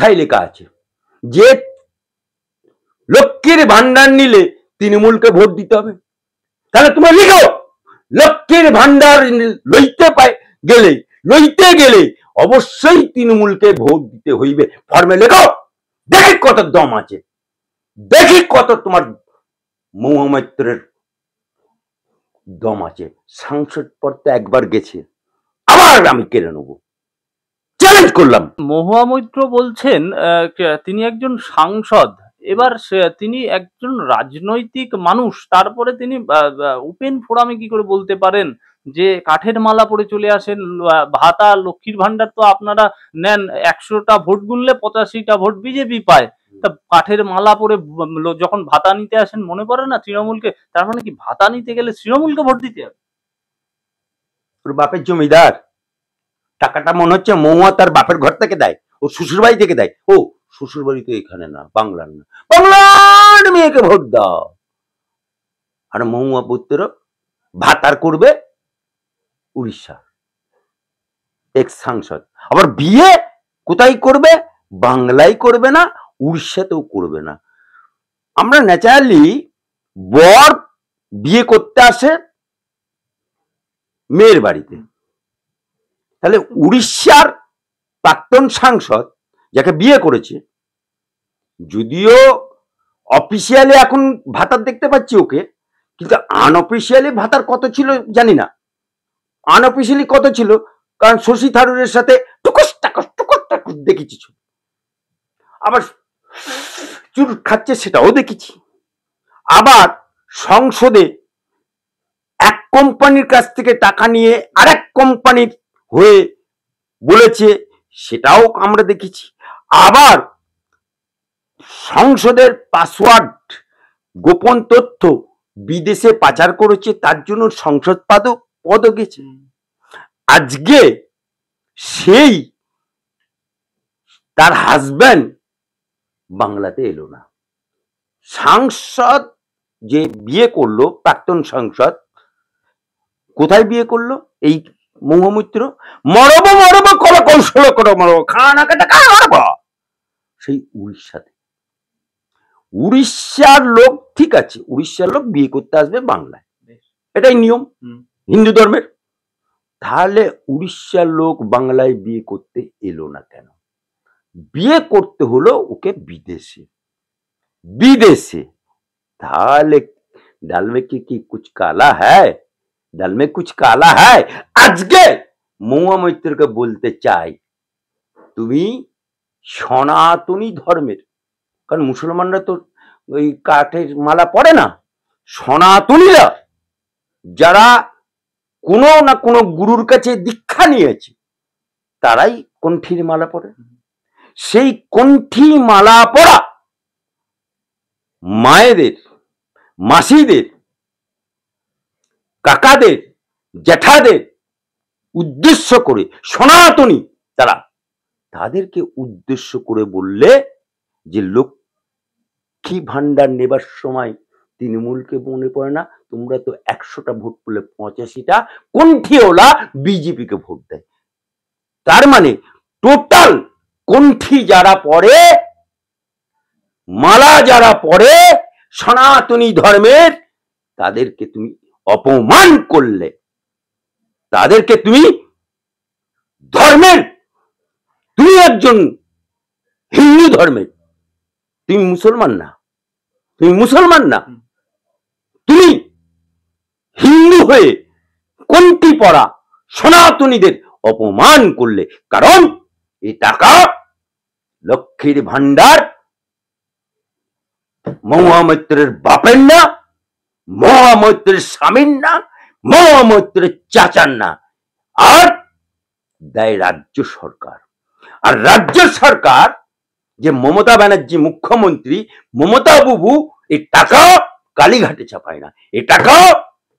কোথায় লেখা আছে যে লক্ষ্মীর ভান্ডার নিলে তৃণমূলকে ভোট দিতে হবে? তাহলে তুমি লিখো লক্ষ্মীর ভান্ডার লইতে গেলে অবশ্যই তৃণমূলকে ভোট দিতে হইবে। ফর্মে লেখো, দেখি কত দম আছে, দেখি কত তোমার মহুয়া মৈত্রের দম আছে। সাংসদ পদ তো একবার গেছে, আবার আমি কেড়ে নেবো, চ্যালেঞ্জ করলাম। মহুয়া মৈত্র বলছেন তিনি একজন সাংসদ, এবার তিনি একজন রাজনৈতিক মানুষ, তারপরে তিনি ওপেন ফোরামে কি করে বলতে পারেন যে কাঠের মালা পরে চলে আসেন, ভাতা লক্ষ্মীর ভান্ডার তো আপনারা নেন, 100টা ভোট গুনলে 85টা ভোট বিজেপি পায়, তা কাঠের মালা পরে যখন ভাতা নিতে আসেন মনে পড়ে না তৃণমূলকে? তার মানে কি ভাতা নিতে গেলে তৃণমূলকে ভোট দিতে হবে? ওর বাপের জমিদার, টাকাটা মনে হচ্ছে মহুয়া তার বাপের ঘর থেকে দেয়, ও শ্বশুর বাড়ি থেকে দেয়। ও শ্বশুর বাড়ি তো এখানে না, বাংলার না, বাংলার মেয়েকে ভোট দাও। আর মহুয়া পুত্র ভাতার করবে উড়িষ্যা, এক্স সাংসদ। আবার বিয়ে কোথায় করবে? বাংলায় করবে না, উড়িষ্যাতেও করবে না। আমরা ন্যাচারালি বর বিয়ে করতে আসে মেয়ের বাড়িতে, তাহলে উড়িষ্যার প্রাক্তন সাংসদ যাকে বিয়ে করেছে, যদিও অফিসিয়ালি এখন ভাতার দেখতে পাচ্ছি ওকে, কিন্তু আনঅফিসিয়ালি ভাতার কত ছিল জানি না। আনঅফিসিয়ালি কত ছিল, কারণ শশী থারুরের সাথে টুকুস টাকুস দেখেছি, আবার চুর খাচ্ছে সেটাও দেখেছি। আবার সংসদে এক কোম্পানির কাছ থেকে টাকা নিয়ে আরেক কোম্পানির হয়ে বলেছে, সেটাও আমরা দেখেছি। আবার সংসদের পাসওয়ার্ড গোপন তথ্য বিদেশে পাচার করেছে, তার জন্য সংসদ পদও গেছে। আজকে সেই তার হাজব্যান্ড বাংলাতে এলো না। সাংসদ যে বিয়ে করলো, প্রাক্তন সাংসদ কোথায় বিয়ে করলো? এই মহুয়া মৈত্র। মরব কল কৌশল করো, মরব খানা কাটা মরব সেই উড়িষ্যাতে। উড়িষ্যার লোক, ঠিক আছে, উড়িষ্যার লোক বিয়ে করতে আসবে বাংলায়, এটাই নিয়ম হিন্দু ধর্মের। তাহলে উড়িষ্যার লোক বাংলায় বিয়ে করতে এলো না কেন? বিয়ে করতে হলো ওকে বিদেশে। তাহলে ডাল মে কি কুছ কালা হ্যায়, ডাল মে কুছ কালা হ্যায়। আজকে মহুয়া মৈত্রকে বলতে চাই, তুমি সনাতনী ধর্মের, কারণ মুসলমানরা তো ওই কাঠের মালা পরে না, সনাতনীরা যারা কোনো না কোনো গুরুর কাছে দীক্ষা নিয়েছে তারাই কণ্ঠীর মালা পরে। সেই কণ্ঠী মালা পরা মায়েদের, মাসিদের, কাকাদের, জ্যাঠাদের উদ্দেশ্য করে সনাতনী তারা, তাদেরকে উদ্দেশ্য করে বললে যে লক্ষ্মী ভান্ডার নেবার সময় তৃণমূলকে মনে পড়ে না, তোমরা তো 100টা ভোট পেলে 85টা কণ্ঠীওলা বিজেপিকে ভোট দেয়। তার মানে টোটাল কণ্ঠী যারা পড়ে, মালা যারা পড়ে সনাতনী ধর্মের, তাদেরকে তুমি অপমান করলে, তাদেরকে তুমি ধর্মের, তুমি একজন হিন্দু ধর্মের, তুমি মুসলমান না, তুমি হিন্দু হয়ে কণ্ঠী পড়া সনাতনীদের অপমান করলে। কারণ এই টাকা লক্ষ্মীর ভান্ডার মহুয়া মৈত্রের বাপের না, মহুয়া মৈত্রের স্বামীর না, মহুয়া মৈত্রের চাচার না, আর দেয় রাজ্য সরকার। আর রাজ্য সরকার যে মমতা ব্যানার্জি মুখ্যমন্ত্রী, মমতা বাবু এই টাকা কালীঘাটে ছাপায় না, এই টাকা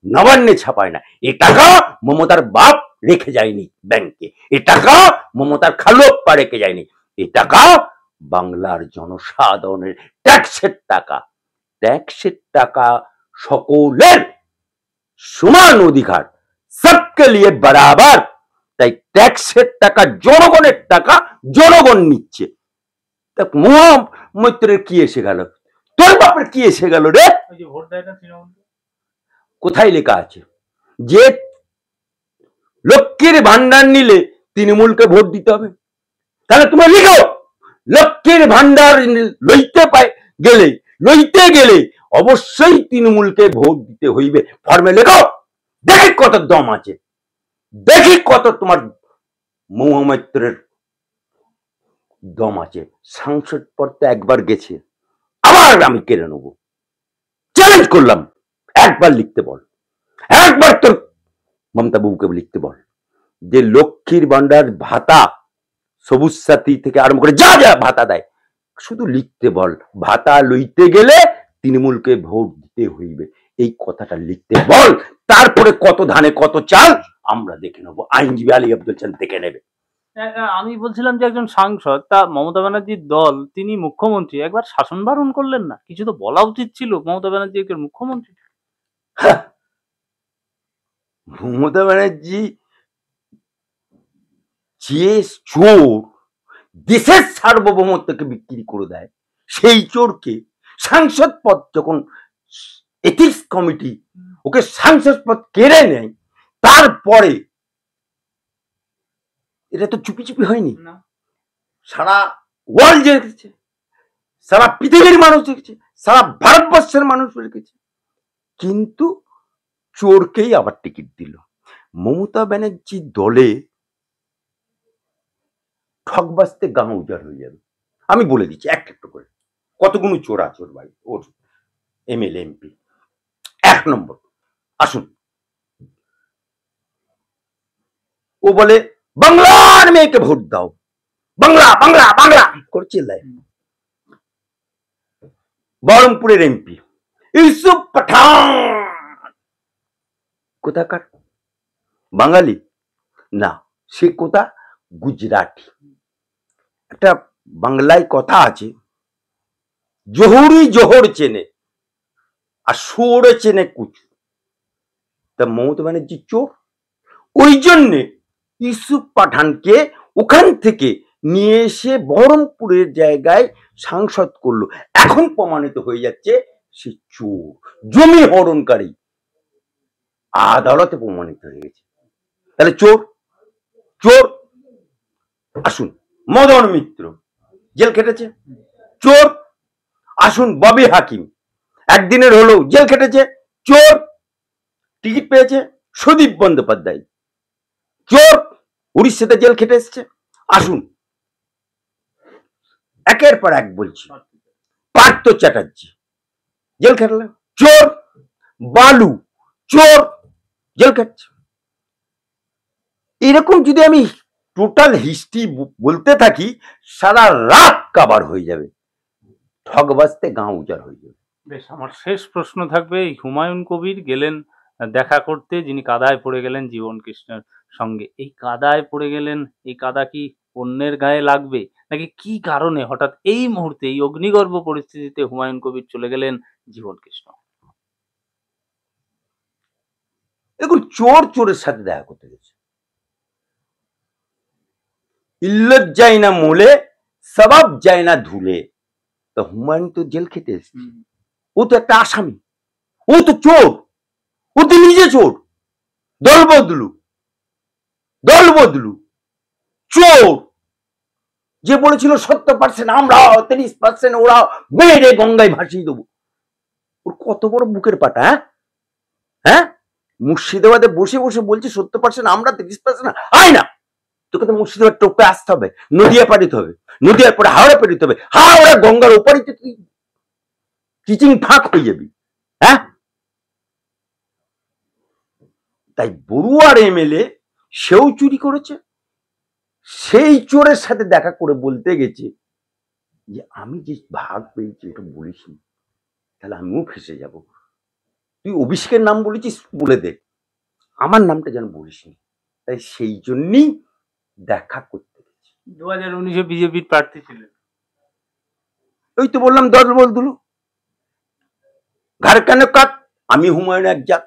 নবান্নে ছাপায় না, এই টাকা মমতার বাপ রেখে যায়নি ব্যাংকে, এই টাকা মমতার খালুপ্পা রেখে যায়নি, এই টাকা বাংলার জনসাধারণের ট্যাক্সের টাকা। ট্যাক্সের টাকা সকলের সমান অধিকার, সবকে লিয়ে বরাবর। তাই ট্যাক্সের টাকা, জনগণের টাকা জনগণ নিচ্ছে। তা মহামৈত্রের কি এসে গেল? তোর বাপের কি এসে গেল রে? ভোট দেয় না তৃণমূল, কোথায় লেখা আছে যে লক্ষ্মীর ভান্ডার নিলে তৃণমূলকে ভোট দিতে হবে? তাহলে তুমি লিখো লক্ষ্মীর ভান্ডার লইতে গেলে অবশ্যই তৃণমূলকে ভোট দিতে হইবে। ফর্মে লেখো, দেখি কত দম আছে, দেখি কত তোমার মহামৈত্রের দম আছে। সাংসদ পদ তো একবার গেছে, আবার আমি কেড়ে নেবো। চ্যালেঞ্জ করলাম, একবার লিখতে বল, একবার তোর মমতা বাবুকে লিখতে বল যে লক্ষ্মীর ভান্ডার ভাতা, সবুজ সাথী থেকে আরম্ভ করে যা যা ভাতা দেয়, শুধু লিখতে বল ভাতা লইতে গেলে তৃণমূলকে ভোট দিতে হইবে। এই কথাটা লিখতে বল, তারপরে কত ধানে কত চাল আমরা দেখে নেবো, আইনজীবী আলী আব্দুল চান দেখে নেবে। আমি বলছিলাম যে একজন সাংসদ, তা মমতা ব্যানার্জির দল, তিনি মুখ্যমন্ত্রী, একবার শাসন বারণ করলেন না? কিছু তো বলা উচিত ছিল, মমতা ব্যানার্জি একজন মুখ্যমন্ত্রী। মমতা ব্যানার্জি যে চোর দেশের সার্বভৌমত্বকে বিক্রি করে দেয়, সেই চোরকে সাংসদ পদ যখন এথিক্স কমিটি ওকে সাংসদ পদ কেড়ে নেয়, তারপরে এটা তো চুপি চুপি হয়নি, সারা ওয়ার্ল্ড দেখেছে, সারা পৃথিবীর মানুষ দেখেছে, সারা ভারতবর্ষের মানুষ দেখেছে, কিন্তু চোরকেই আবার টিকিট দিল। মমতা ব্যানার্জি দলে ঠকবাজতে গাঁ উজাড় হয়ে যাবে। আমি বলে দিচ্ছি একটা একটা করে কতগুলো চোর আছে ওর বাড়ি, ওর এমএলএ এমপি। 1 নম্বর, আসুন, ও বলে বাংলার মেয়েকে ভোট দাও, বাংলা বাংলা বাংলা করছে। বহরমপুরের এমপি ইউসুফ পাঠান, কোথাকার? বাঙালি না, সে কোথা? গুজরাটি। একটা বাংলায় কথা আছে, জহুরি জোহর চেনে আর শুয়োরে চেনে কুচু। তা মমতা ব্যানার্জি চোর, ওই জন্যে ইউসুফ পাঠানকে ওখান থেকে নিয়ে এসে বহরমপুরের জায়গায় সাংসদ করলো। এখন প্রমাণিত হয়ে যাচ্ছে সে চোর, জমি হরণকারী, আদালতে প্রমাণিত হয়ে গেছে। তাহলে চোর চোর। আসুন, মদন মিত্র জেল খেটেছে, চোর। আসুন, ববি হাকিম একদিনের হলেও জেল খেটেছে, চোর। টিকিট পেয়েছে। সুদীপ বন্দ্যোপাধ্যায় চোর, উড়িষ্যাতে জেল খেটে এসছে। আসুন, একের পর এক বলছি, পার্থ চ্যাটার্জি জেল খেটল, চোর। বালু চোর, জেল খাটছে। এরকম যদি আমি টোটাল হিস্ট্রি বলতে থাকি, সারা রাত কাবার হয়ে যাবে, ঠকবাজতে গাঁ উজাড় হয়ে যাবে। বেশ, আমার শেষ প্রশ্ন থাকবে, হুমায়ুন কবির গেলেন দেখা করতে, যিনি কাদায় পড়ে গেলেন জীবন কৃষ্ণের সঙ্গে। এই কাদায় পড়ে গেলেন, এই কাদা কি অন্যের গায়ে লাগবে, নাকি কি কারণে হঠাৎ এই মুহূর্তে এই অগ্নিগর্ভ পরিস্থিতিতে হুমায়ুন কবির চলে গেলেন জীবন কৃষ্ণ? দেখুন, চোর চোরের সাথে দেখা করতে গেছে, ইল্লত যায় না মূলে, সবাব যায় না ধুলে। তা হুমায়ুন তো জেল খেতে এসেছে, ও তো একটা আসামি, ও তো চোর, ও তো নিজে চোর। দল বদলু চোর, যে বলেছিল 70% আমরা, 30% ওরা, মেরে গঙ্গায় ভাসিয়ে দেবো। ওর কত বড় বুকের পাটা! হ্যাঁ, মুর্শিদাবাদে বসে বসে বলছে 70% আমরা, 30% আয় না। তোকে তো মুর্শিদাবাদ টোপে আসতে হবে, নদিয়া পাঠিতে হবে, নদিয়ার পরে হাওড়া পাঠিতে হবে, হাওড়া গঙ্গার ওপারিতে তুই কিচিং ফাঁক হয়ে যাবি। হ্যাঁ, তাই বড়ুয়ার এমএলএ সেও চুরি করেছে, সেই চোরের সাথে দেখা করে বলতে গেছে যে আমি যে ভাগ পেয়েছি এটা বলিস, তাহলে আমিও ফেসে যাব। তুই অভিষেকের নাম বলেছিস, বলে দে, আমার নামটা যেন বলিস। তাই সেই জন্যই দেখা করতে গেছি। 2019-এ বিজেপির প্রার্থী ছিলেন, ওই তো বললাম, দল বদলু, ঘর কেন কাট, আমি হুমায়ুন এক জাত।